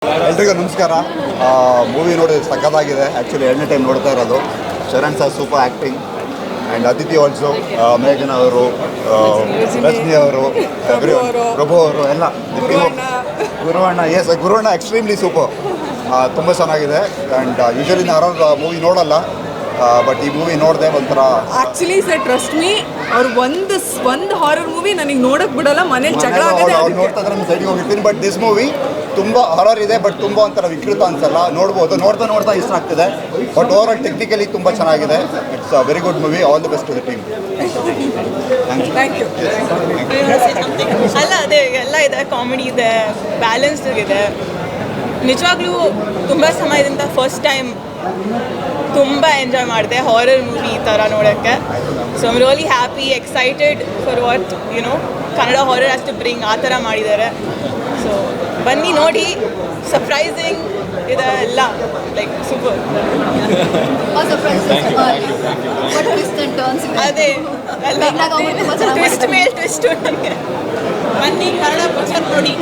ಎಲ್ರಿಗೂ ನಮಸ್ಕಾರ. ಮೂವಿ ನೋಡಿ ಸಖತ್ತಾಗಿದೆ. ಆ್ಯಕ್ಚುಲಿ ಎರಡನೇ ಟೈಮ್ ನೋಡ್ತಾ ಇರೋದು. Sharan sir super acting and Aditi also, ಮೇಘನಾ ಅವರು, ರಶ್ಮಿ ಅವರು, ಪ್ರಭು ಅವರು ಎಲ್ಲ ಗುರುವಣ್ಣ ಗುರುವಣ್ಣ ಎಕ್ಸ್ಟ್ರೀಮ್ಲಿ ಸೂಪರ್. ತುಂಬ ಚೆನ್ನಾಗಿದೆ. ಆ್ಯಂಡ್ ಯೂಶಲಿ ನಾನು ಮೂವಿ ನೋಡಲ್ಲ, ಬಟ್ ಈ ಮೂವಿ ನೋಡಿದೆ ಒಂಥರ. ಆಕ್ಚುಲಿ ಸರ್ ಟ್ರಸ್ಟ್ ಮೀ, ಅವ್ರು ಒಂದು ಹಾರರ್ ಮೂವಿ ನನಗೆ ನೋಡಕ್ ಬಿಡಲ್ಲ. ಮನೇಲಿ ಜಗಳ ಅವ್ರು ನೋಡ್ತಾ ಇದ್ರೆ ಸೈಡ್ಗೆ ಹೋಗಿರ್ತೀನಿ. ಬಟ್ ದಿಸ್ ಮೂವಿ ತುಂಬ ಹಾರರ್ ಇದೆ, ಬಟ್ ತುಂಬ ಒಂಥರ ವಿಕೃತ ಅನ್ಸಲ್ಲ. ನೋಡ್ಬೋದು, ನೋಡ್ತಾ ಇಷ್ಟ ಆಗ್ತಿದೆ. ಬಟ್ ಓವರ್ ಆಲ್ ಟೆಕ್ನಿಕಲಿ ತುಂಬ ಚೆನ್ನಾಗಿದೆ. It's a very good movie. All the best to the team. Thank you. ಅಲ್ಲ, ಅದೇ ಎಲ್ಲ ಇದೆ, ಕಾಮಿಡಿ ಇದೆ, ಬ್ಯಾಲೆನ್ಸ್ ಇದೆ. ನಿಜವಾಗ್ಲೂ ತುಂಬ ಸಮಯದಿಂದ ಫಸ್ಟ್ ಟೈಮ್ ತುಂಬ ಎಂಜಾಯ್ ಮಾಡಿದೆ ಹಾರರ್ ಮೂವಿ ಈ ಥರ ನೋಡೋಕ್ಕೆ. So I'm really happy, excited for what Kannada horror has to bring. ಆ ಥರ ಮಾಡಿದ್ದಾರೆ. ಸೊ ಬನ್ನಿ ನೋಡಿ, ಸರ್ಪ್ರೈಸಿಂಗ್ ಇದೆ ಎಲ್ಲ, ಲೈಕ್ ಸೂಪರ್. ಅದೇ ಟ್ವಿಸ್ಟ್ ಮೇಲೆ ಟ್ವಿಸ್ಟ್. ಬನ್ನಿ ಕನ್ನಡ ಪಿಕ್ಚರ್ ನೋಡಿ.